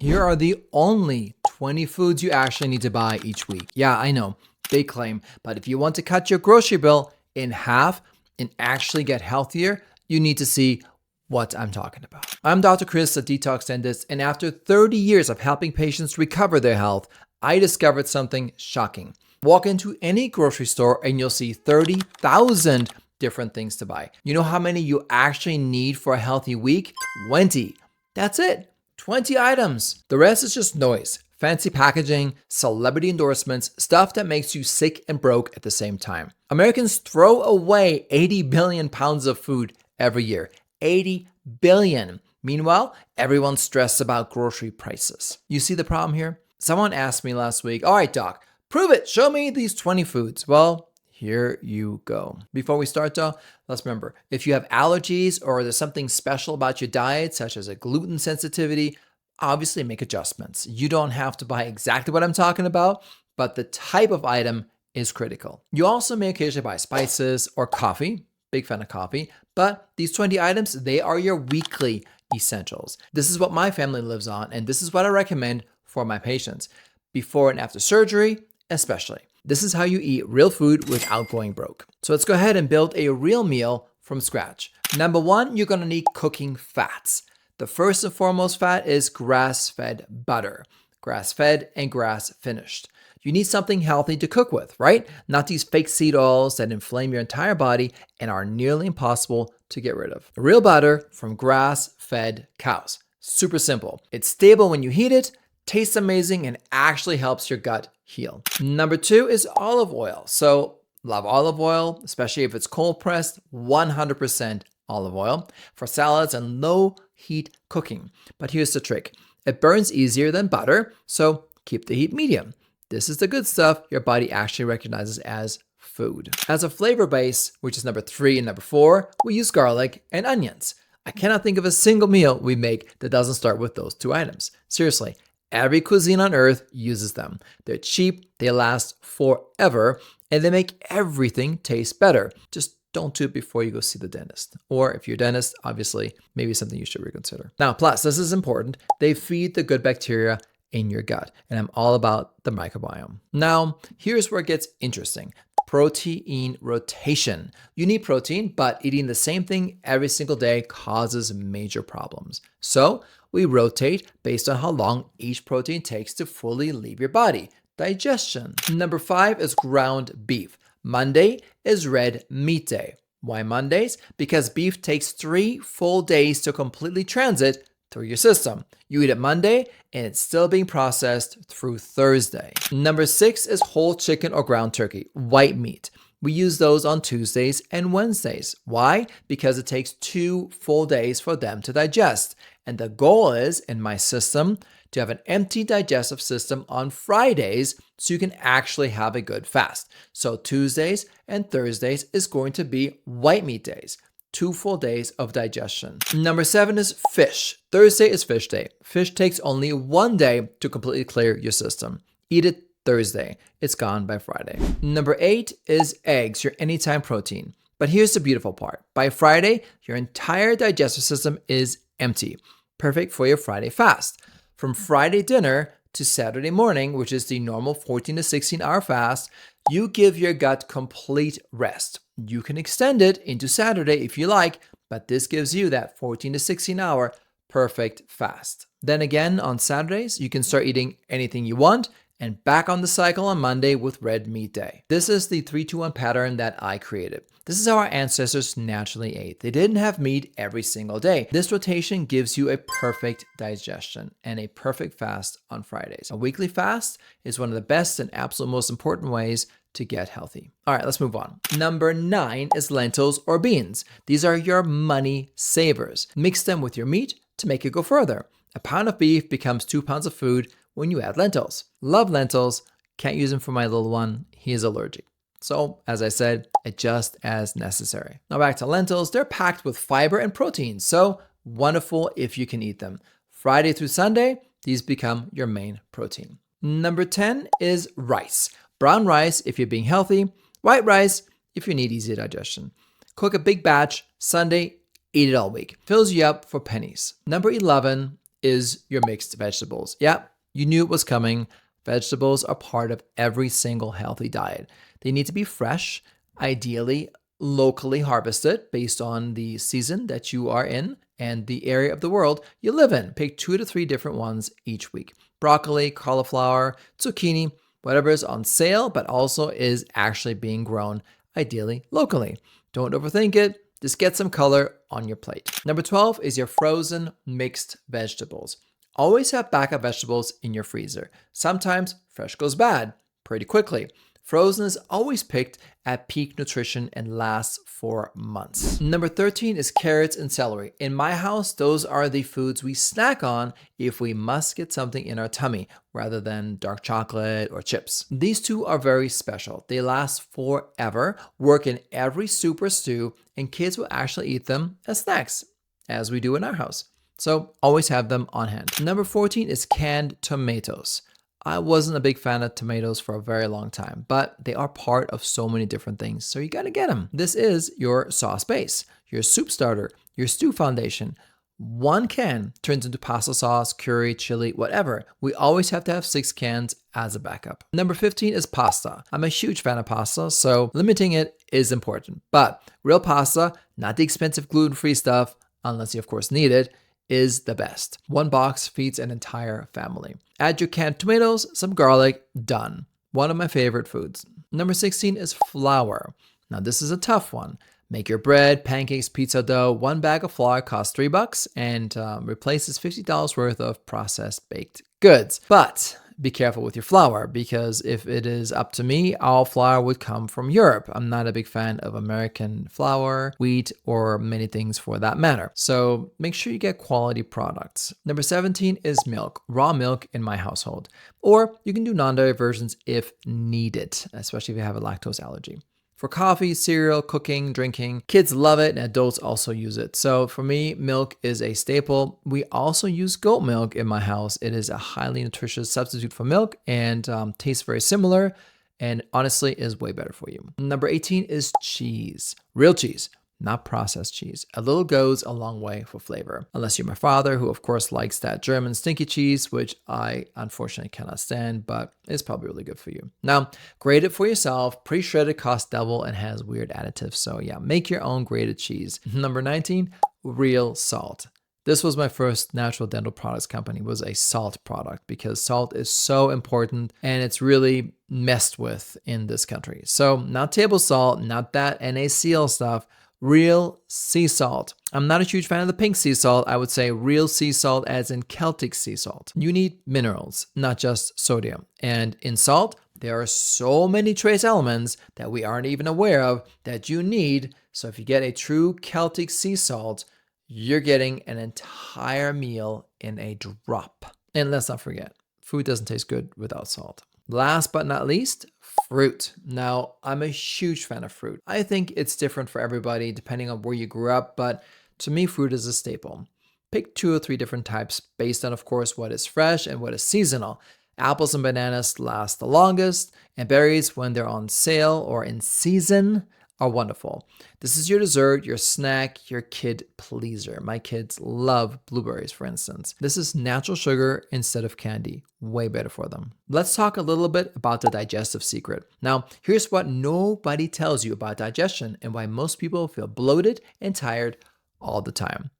Here are the only 20 foods you actually need to buy each week. Yeah, I know, they claim, but if you want to cut your grocery bill in half and actually get healthier, you need to see what I'm talking about. I'm Dr. Chris, a detox dentist, and after 30 years of helping patients recover their health, I discovered something shocking. Walk into any grocery store and you'll see 30,000 different things to buy. You know how many you actually need for a healthy week? 20. That's it. 20 items. The rest is just noise, fancy packaging, celebrity endorsements, stuff that makes you sick and broke at the same time. Americans throw away 80 billion pounds of food every year. 80 billion. Meanwhile, everyone's stressed about grocery prices. You see the problem here? Someone asked me last week, all right, doc, prove it. Show me these 20 foods. Well, here you go. Before we start though, let's remember, if you have allergies or there's something special about your diet, such as a gluten sensitivity, obviously make adjustments. You don't have to buy exactly what I'm talking about, but the type of item is critical. You also may occasionally buy spices or coffee. Big fan of coffee, but these 20 items, they are your weekly essentials. This is what my family lives on, and this is what I recommend for my patients, before and after surgery, especially. This is how you eat real food without going broke. So let's go ahead and build a real meal from scratch. Number one, you're gonna need cooking fats. The first and foremost fat is grass-fed butter, grass-fed and grass-finished. You need something healthy to cook with, right? Not these fake seed oils that inflame your entire body and are nearly impossible to get rid of. Real butter from grass-fed cows. Super simple. It's stable when you heat it, tastes amazing, and actually helps your gut heal. Number two is olive oil. So love olive oil, especially if it's cold pressed, 100% olive oil for salads and low heat cooking. But here's the trick. It burns easier than butter, so keep the heat medium. This is the good stuff your body actually recognizes as food. As a flavor base, which is number three and number four, we use garlic and onions. I cannot think of a single meal we make that doesn't start with those two items. Seriously. Every cuisine on earth uses them. They're cheap, they last forever, and they make everything taste better. Just don't do it before you go see the dentist. Or if you're a dentist, obviously, maybe something you should reconsider. Now, plus, this is important, they feed the good bacteria in your gut, and I'm all about the microbiome. Now, here's where it gets interesting. Protein rotation. You need protein, but eating the same thing every single day causes major problems. So we rotate based on how long each protein takes to fully leave your body. Digestion. Number five is ground beef. Monday is red meat day. Why Mondays? Because beef takes 3 full days to completely transit through your system. You eat it Monday and it's still being processed through Thursday. Number six is whole chicken or ground turkey, white meat. We use those on Tuesdays and Wednesdays. Why? Because it takes 2 full days for them to digest. And the goal is, in my system, to have an empty digestive system on Fridays so you can actually have a good fast. So Tuesdays and Thursdays is going to be white meat days. 2 full days of digestion. Number seven is fish. Thursday is fish day. Fish takes only 1 day to completely clear your system. Eat it Thursday. It's gone by Friday. Number 8 is eggs, your anytime protein. But here's the beautiful part. By Friday, your entire digestive system is empty. Perfect for your Friday fast. From Friday dinner to Saturday morning, which is the normal 14 to 16 hour fast, you give your gut complete rest. You can extend it into Saturday if you like, but this gives you that 14 to 16 hour perfect fast. Then again, on Saturdays, you can start eating anything you want and back on the cycle on Monday with red meat day. This is the 3-2-1 pattern that I created. This is how our ancestors naturally ate. They didn't have meat every single day. This rotation gives you a perfect digestion and a perfect fast on Fridays. A weekly fast is one of the best and absolute most important ways to get healthy. All right, let's move on. Number 9 is lentils or beans. These are your money savers. Mix them with your meat to make it go further. A pound of beef becomes 2 pounds of food when you add lentils. Love lentils, can't use them for my little one. He is allergic. So, as I said, adjust as necessary. Now back to lentils. They're packed with fiber and protein, so wonderful if you can eat them. Friday through Sunday, these become your main protein. Number 10 is rice. Brown rice if you're being healthy, white rice if you need easy digestion. Cook a big batch Sunday, eat it all week. Fills you up for pennies. Number 11 is your mixed vegetables. Yeah, you knew it was coming. Vegetables are part of every single healthy diet. They need to be fresh, ideally locally harvested based on the season that you are in and the area of the world you live in. Pick 2 to 3 different ones each week. Broccoli, cauliflower, zucchini, whatever is on sale, but also is actually being grown, ideally locally. Don't overthink it. Just get some color on your plate. Number 12 is your frozen mixed vegetables. Always have backup vegetables in your freezer. Sometimes fresh goes bad pretty quickly. Frozen is always picked at peak nutrition and lasts for months. Number 13 is carrots and celery. In my house, those are the foods we snack on if we must get something in our tummy rather than dark chocolate or chips. These two are very special. They last forever, work in every soup or stew, and kids will actually eat them as snacks, as we do in our house. So always have them on hand. Number 14 is canned tomatoes. I wasn't a big fan of tomatoes for a very long time, but they are part of so many different things, so you gotta get them. This is your sauce base, your soup starter, your stew foundation. One can turns into pasta sauce, curry, chili, whatever. We always have to have 6 cans as a backup. Number 15 is pasta. I'm a huge fan of pasta, so limiting it is important. But real pasta, not the expensive gluten-free stuff, unless you of course need it, is the best. 1 box feeds an entire family. Add your canned tomatoes, some garlic, done. One of my favorite foods. Number 16 is flour. Now this is a tough one. Make your bread, pancakes, pizza dough. 1 bag of flour costs $3 and replaces $50 worth of processed baked goods. But be careful with your flour, because if it is up to me, all flour would come from Europe. I'm not a big fan of American flour, wheat, or many things for that matter. So make sure you get quality products. Number 17 is milk, raw milk in my household. Or you can do non-dairy versions if needed, especially if you have a lactose allergy. For coffee, cereal, cooking, drinking, kids love it and adults also use it. So for me, milk is a staple. We also use goat milk in my house. It is a highly nutritious substitute for milk and tastes very similar and honestly is way better for you. Number 18 is cheese, real cheese. Not processed cheese. A little goes a long way for flavor. Unless you're my father, who of course likes that German stinky cheese, which I unfortunately cannot stand, but it's probably really good for you. Now, grate it for yourself. Pre-shredded costs double and has weird additives. So yeah, make your own grated cheese. Number 19, real salt. This was my first natural dental products company, was a salt product, because salt is so important and it's really messed with in this country. So not table salt, not that NaCl stuff, real sea salt. I'm not a huge fan of the pink sea salt. I would say real sea salt as in Celtic sea salt. You need minerals, not just sodium. And in salt, there are so many trace elements that we aren't even aware of that you need. So if you get a true Celtic sea salt, you're getting an entire meal in a drop. And let's not forget, food doesn't taste good without salt. Last but not least, fruit. Now, I'm a huge fan of fruit. I think it's different for everybody depending on where you grew up, but to me, fruit is a staple. Pick 2 or 3 different types based on, of course, what is fresh and what is seasonal. Apples and bananas last the longest, and berries, when they're on sale or in season, are wonderful. This is your dessert, your snack, your kid pleaser. My kids love blueberries, for instance. This is natural sugar instead of candy. Way better for them. Let's talk a little bit about the digestive secret. Now, here's what nobody tells you about digestion and why most people feel bloated and tired all the time.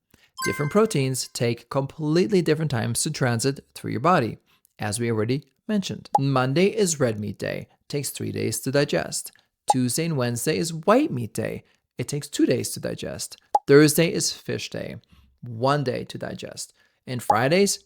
Different proteins take completely different times to transit through your body, as we already mentioned. Monday is red meat day. Takes 3 days to digest. Tuesday and Wednesday is white meat day. It takes 2 days to digest. Thursday is fish day. 1 day to digest. And Fridays,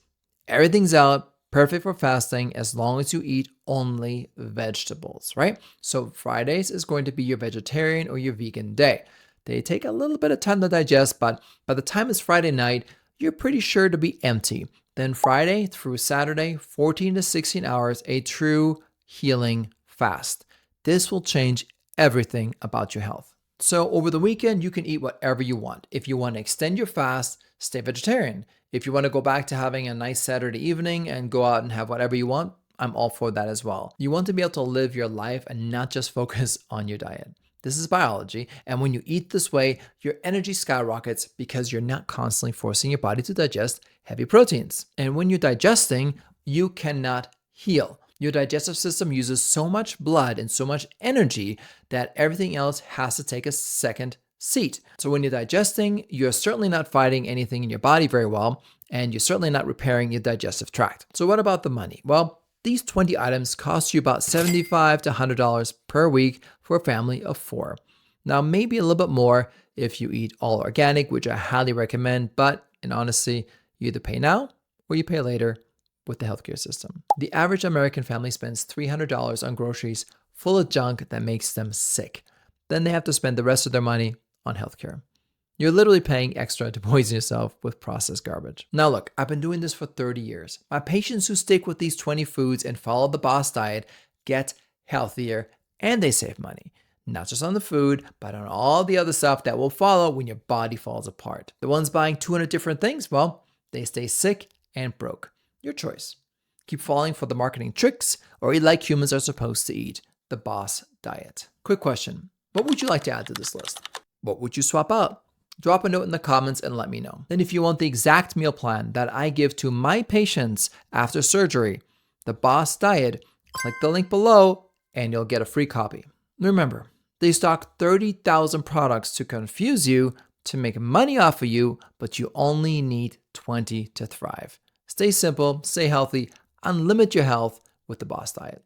everything's out, perfect for fasting as long as you eat only vegetables, right? So Fridays is going to be your vegetarian or your vegan day. They take a little bit of time to digest, but by the time it's Friday night, you're pretty sure to be empty. Then Friday through Saturday, 14 to 16 hours, a true healing fast. This will change everything about your health. So over the weekend, you can eat whatever you want. If you want to extend your fast, stay vegetarian. If you want to go back to having a nice Saturday evening and go out and have whatever you want, I'm all for that as well. You want to be able to live your life and not just focus on your diet. This is biology. And when you eat this way, your energy skyrockets because you're not constantly forcing your body to digest heavy proteins. And when you're digesting, you cannot heal. Your digestive system uses so much blood and so much energy that everything else has to take a second seat. So when you're digesting, you're certainly not fighting anything in your body very well, and you're certainly not repairing your digestive tract. So what about the money? Well, these 20 items cost you about $75 to $100 per week for a family of 4. Now, maybe a little bit more if you eat all organic, which I highly recommend, but in honesty, you either pay now or you pay later with the healthcare system. The average American family spends $300 on groceries full of junk that makes them sick. Then they have to spend the rest of their money on healthcare. You're literally paying extra to poison yourself with processed garbage. Now look, I've been doing this for 30 years. My patients who stick with these 20 foods and follow the Boss diet get healthier and they save money. Not just on the food, but on all the other stuff that will follow when your body falls apart. The ones buying 200 different things, well, they stay sick and broke. Your choice. Keep falling for the marketing tricks or eat like humans are supposed to eat, the Boss diet. Quick question. What would you like to add to this list? What would you swap out? Drop a note in the comments and let me know. Then if you want the exact meal plan that I give to my patients after surgery, the Boss diet, click the link below and you'll get a free copy. Remember, they stock 30,000 products to confuse you, to make money off of you, but you only need 20 to thrive. Stay simple, stay healthy, unlimit your health with the Boss diet.